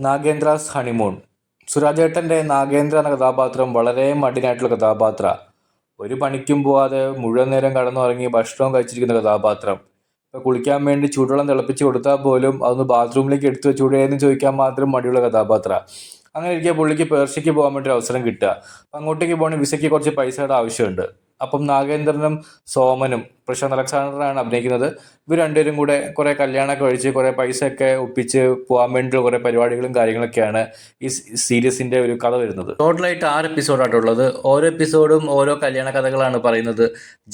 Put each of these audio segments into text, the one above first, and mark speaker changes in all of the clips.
Speaker 1: നാഗേന്ദ്രാസ് honeymoon. സുരാജേട്ടൻ്റെ Nagendra എന്ന കഥാപാത്രം വളരെ മടിനായിട്ടുള്ള കഥാപാത്ര. ഒരു പണിക്കും പോവാതെ മുഴുവൻ നേരം കടന്നുറങ്ങി ഭക്ഷണവും കഴിച്ചിരിക്കുന്ന കഥാപാത്രം. ഇപ്പോൾ കുളിക്കാൻ വേണ്ടി ചൂടുവെള്ളം തിളപ്പിച്ച് കൊടുത്താൽ പോലും അതൊന്ന് ബാത്റൂമിലേക്ക് എടുത്തു വെച്ചൂടെ എന്ന് ചോദിക്കാൻ മാത്രം മടിയുള്ള കഥാപാത്ര. അങ്ങനെ ഇരിക്കുക പുള്ളിക്ക് പേർഷ്യയ്ക്ക് പോകാൻ വേണ്ടി ഒരു അവസരം കിട്ടുക. അപ്പം അങ്ങോട്ടേക്ക് പോകണമെങ്കിൽ വിസയ്ക്ക് കുറച്ച് പൈസയുടെ ആവശ്യമുണ്ട്. അപ്പം നാഗേന്ദ്രനും സോമനും പ്രശാന്ത് അലക്സാണ്ടറാണ് അഭിനയിക്കുന്നത്. ഇവർ രണ്ടുപേരും കൂടെ കുറേ കല്യാണമൊക്കെ കഴിച്ച് കുറേ പൈസയൊക്കെ ഒപ്പിച്ച് പോകാൻ വേണ്ടിയുള്ള കുറേ പരിപാടികളും കാര്യങ്ങളൊക്കെയാണ് ഈ സീരീസിൻ്റെ ഒരു കഥ വരുന്നത്. ടോട്ടലായിട്ട് 6 എപ്പിസോഡായിട്ടുള്ളത്. ഓരോ എപ്പിസോഡും ഓരോ കല്യാണ കഥകളാണ് പറയുന്നത്.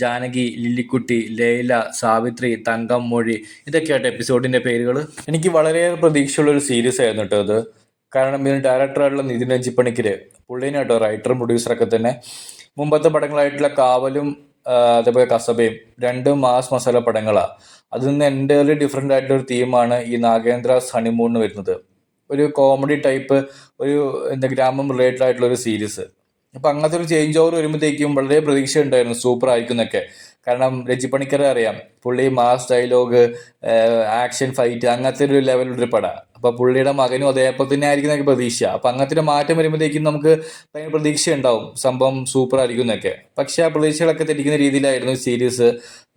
Speaker 1: ജാനകി, ലില്ലിക്കുട്ടി, ലൈല, സാവിത്രി, തങ്കം, മൊഴി, ഇതൊക്കെയായിട്ട് എപ്പിസോഡിൻ്റെ പേരുകൾ. എനിക്ക് വളരെയേറെ പ്രതീക്ഷയുള്ളൊരു സീരീസ് ആയിരുന്നു കേട്ടോ അത്. കാരണം ഇതിന് ഡയറക്ടറായിട്ടുള്ള നിതിൻ രഞ്ജിപ്പണിക്കർ, പുള്ളീനെ കേട്ടോ റൈറ്ററും പ്രൊഡ്യൂസറൊക്കെ തന്നെ. മുമ്പത്തെ പടങ്ങളായിട്ടുള്ള കാവലും അതേപോലെ കസബയും 2 മാസ് മസാല പടങ്ങളാണ്. അതിൽ നിന്ന് എൻ്റയർലി ഡിഫറെൻ്റ് ആയിട്ടൊരു തീമാണ് ഈ നാഗേന്ദ്രാസ് ഹണിമൂണിന് വരുന്നത്. ഒരു കോമഡി ടൈപ്പ്, ഒരു ഗ്രാമം റിലേറ്റഡ് ആയിട്ടുള്ള ഒരു സീരീസ്. അപ്പം അങ്ങനത്തെ ഒരു ചേഞ്ച് ഓവർ വരുമ്പോഴത്തേക്കും വളരെ പ്രതീക്ഷ ഉണ്ടായിരുന്നു സൂപ്പർ ആയിരിക്കും എന്നൊക്കെ. കാരണം രഞ്ജിപ്പണിക്കറെ അറിയാം, പുള്ളി മാസ് ഡയലോഗ്, ആക്ഷൻ ഫൈറ്റ്, അങ്ങനത്തെ ഒരു ലെവലുള്ളൊരു പടം. അപ്പോൾ പുള്ളിയുടെ മകനും അതേപോലെ തന്നെ ആയിരിക്കും എന്നൊക്കെ പ്രതീക്ഷ. അപ്പം അങ്ങനത്തെ ഒരു മാറ്റം വരുമ്പോഴത്തേക്കും നമുക്ക് ഭയങ്കര പ്രതീക്ഷ ഉണ്ടാവും സംഭവം സൂപ്പർ ആയിരിക്കും എന്നൊക്കെ. പക്ഷേ ആ പ്രതീക്ഷകളൊക്കെ തെറ്റിക്കുന്ന രീതിയിലായിരുന്നു സീരീസ്.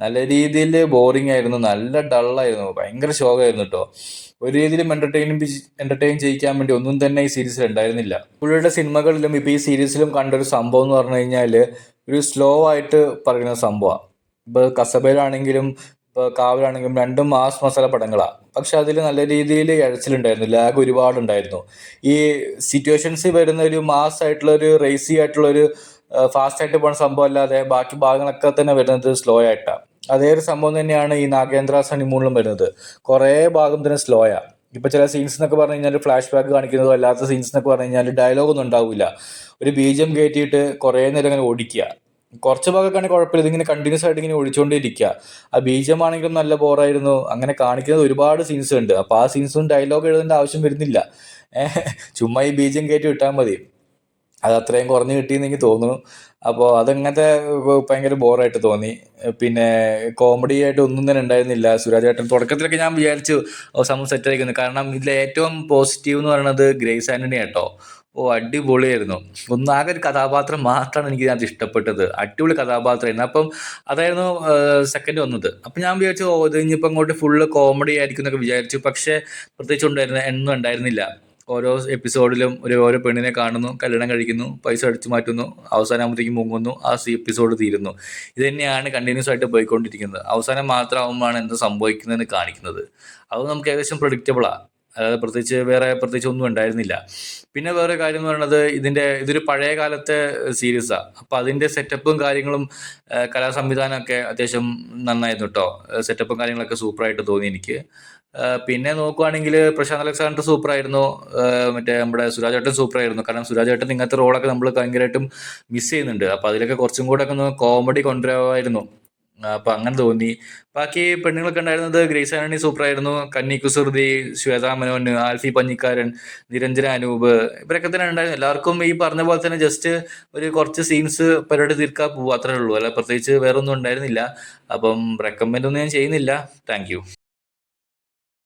Speaker 1: നല്ല രീതിയിൽ ബോറിംഗ് ആയിരുന്നു, നല്ല ഡള്ളായിരുന്നു, ഭയങ്കര ശോകമായിരുന്നു കേട്ടോ. ഒരു രീതിയിലും എൻ്റർടൈൻ ചെയ്യിക്കാൻ വേണ്ടി ഒന്നും തന്നെ ഈ സീരീസിൽ ഉണ്ടായിരുന്നില്ല. പുള്ളിയുടെ സിനിമകളിലും ഇപ്പോൾ ഈ സീരീസിലും കണ്ടൊരു സംഭവം എന്ന് പറഞ്ഞു കഴിഞ്ഞാൽ ഒരു സ്ലോ ആയിട്ട് പറയുന്ന സംഭവമാണ്. ഇപ്പോൾ കസബയിലാണെങ്കിലും ഇപ്പോൾ കാവലാണെങ്കിലും 2 മാസ് മസാല പടങ്ങളാണ്. പക്ഷെ അതിൽ നല്ല രീതിയിൽ ഇഴച്ചിലുണ്ടായിരുന്നു, ലാഗ് ഒരുപാടുണ്ടായിരുന്നു. ഈ സിറ്റുവേഷൻസ് വരുന്ന ഒരു മാസ് ആയിട്ടുള്ള ഒരു റേസി ആയിട്ടുള്ളൊരു ഫാസ്റ്റ് ആയിട്ട് പോകുന്ന സംഭവം അല്ലാതെ ബാക്കി ഭാഗങ്ങളൊക്കെ തന്നെ വരുന്നത് സ്ലോ ആയിട്ടാണ്. അതേ ഒരു സംഭവം തന്നെയാണ് ഈ നാഗേന്ദ്രാസ് ഹണിമൂണിലും വരുന്നത്. കുറേ ഭാഗം തന്നെ സ്ലോയാണ്. ഇപ്പോൾ ചില സീൻസ് എന്നൊക്കെ പറഞ്ഞു കഴിഞ്ഞാൽ ഫ്ലാഷ് ബാക്ക് കാണിക്കുന്നതോ അല്ലാത്ത സീൻസ് എന്നൊക്കെ പറഞ്ഞു കഴിഞ്ഞാൽ ഡയലോഗൊന്നും ഉണ്ടാവില്ല. ഒരു ബീജം കയറ്റിയിട്ട് കുറേ നേരം ഇങ്ങനെ ഓടിക്കുക. കുറച്ച് ഭാഗമൊക്കെയാണെങ്കിൽ കുഴപ്പമില്ല, ഇതിങ്ങനെ കണ്ടിന്യൂസ് ആയിട്ട് ഇങ്ങനെ ഓടിച്ചുകൊണ്ടേയിരിക്കുക. ആ ബീജമാണെങ്കിലും നല്ല ബോറായിരുന്നു. അങ്ങനെ കാണിക്കുന്നത് ഒരുപാട് സീൻസ് ഉണ്ട്. അപ്പോൾ ആ സീൻസും ഡയലോഗ് എഴുതേണ്ട ആവശ്യം വരുന്നില്ല. ചുമ്മാ ഈ ബീജം കയറ്റി വിട്ടാൽ മതി. അത് അത്രയും കുറഞ്ഞ് കിട്ടിയെന്ന് എനിക്ക് തോന്നുന്നു. അപ്പോൾ അതങ്ങനത്തെ ഭയങ്കര ബോറായിട്ട് തോന്നി. പിന്നെ കോമഡി ആയിട്ട് ഒന്നും തന്നെ ഉണ്ടായിരുന്നില്ല. സുരാജേട്ടൻ തുടക്കത്തിലൊക്കെ ഞാൻ വിചാരിച്ചു സംഭവം സെറ്റായിരിക്കുന്നു. കാരണം ഇതിലെ ഏറ്റവും പോസിറ്റീവ് എന്ന് പറയുന്നത് ഗ്രേസ് ആൻ്റണി കേട്ടോ. അടിപൊളിയായിരുന്നു. ഒന്നാകെ ഒരു കഥാപാത്രം മാത്രമാണ് എനിക്ക് ഇതിനകത്ത് ഇഷ്ടപ്പെട്ടത്. അടിപൊളി കഥാപാത്രമായിരുന്നു. അപ്പം അതായിരുന്നു സെക്കൻഡ് വന്നത്. അപ്പം ഞാൻ വിചാരിച്ചു ഇത് ഇനിയിപ്പോൾ അങ്ങോട്ട് ഫുള്ള് കോമഡി ആയിരിക്കും എന്നൊക്കെ വിചാരിച്ചു. പക്ഷേ പ്രത്യേകിച്ച് ഒന്നും ഉണ്ടായിരുന്നില്ല. ഓരോ എപ്പിസോഡിലും ഓരോ പെണ്ണിനെ കാണുന്നു, കല്യാണം കഴിക്കുന്നു, പൈസ അടിച്ചു മാറ്റുന്നു, അവസാനമാകുമ്പോഴത്തേക്കും മുങ്ങുന്നു, ആ എപ്പിസോഡ് തീരുന്നു. ഇത് തന്നെയാണ് കണ്ടിന്യൂസ് ആയിട്ട് പോയിക്കൊണ്ടിരിക്കുന്നത്. അവസാനം മാത്രമാകുമ്പോഴാണ് എന്ത് സംഭവിക്കുന്നതെന്ന് കാണിക്കുന്നത്. അത് നമുക്ക് ഏകദേശം പ്രഡിക്റ്റബിളാണ്. അതായത് പ്രത്യേകിച്ച് ഒന്നും ഉണ്ടായിരുന്നില്ല. പിന്നെ വേറെ കാര്യം എന്ന് പറയുന്നത് ഇതൊരു പഴയ കാലത്തെ സീരീസാണ്. അപ്പോൾ അതിൻ്റെ സെറ്റപ്പും കാര്യങ്ങളും കലാസംവിധാനമൊക്കെ അത്യാവശ്യം നന്നായിരുന്നു കേട്ടോ. സെറ്റപ്പും കാര്യങ്ങളൊക്കെ സൂപ്പറായിട്ട് തോന്നി എനിക്ക്. പിന്നെ നോക്കുവാണെങ്കിൽ പ്രശാന്ത് അലക്സാണ്ടർ സൂപ്പറായിരുന്നു, നമ്മുടെ സുരാജേട്ടൻ സൂപ്പറായിരുന്നു. കാരണം സുരാജേട്ടൻ ഇങ്ങനത്തെ റോളൊക്കെ നമ്മൾ ഭയങ്കരമായിട്ടും മിസ് ചെയ്യുന്നുണ്ട്. അപ്പോൾ അതിലൊക്കെ കുറച്ചും കൂടെ ഒക്കെ ഒന്ന് കോമഡി കൊണ്ടുവരാമായിരുന്നു. അപ്പം അങ്ങനെ തോന്നി. ബാക്കി പെണ്ണുങ്ങളൊക്കെ ഉണ്ടായിരുന്നത് ഗ്രേസ് ആൻ്റണി സൂപ്പറായിരുന്നു, കന്നി കുസൃതി, ശ്വേതാ മേനോൻ, ആൽഫി പഞ്ഞിക്കാരൻ, നിരഞ്ജന അനൂപ്, ഇവരൊക്കെ തന്നെ ഉണ്ടായിരുന്നു. എല്ലാവർക്കും ഈ പറഞ്ഞ പോലെ തന്നെ ജസ്റ്റ് ഒരു കുറച്ച് സീൻസ് പരിപാടി തീർക്കാൻ പോകും, അത്രേ ഉള്ളൂ. അല്ല പ്രത്യേകിച്ച് വേറെ ഒന്നും ഉണ്ടായിരുന്നില്ല. അപ്പം റെക്കമെൻഡ് ഒന്നും ഞാൻ ചെയ്യുന്നില്ല. Thank you.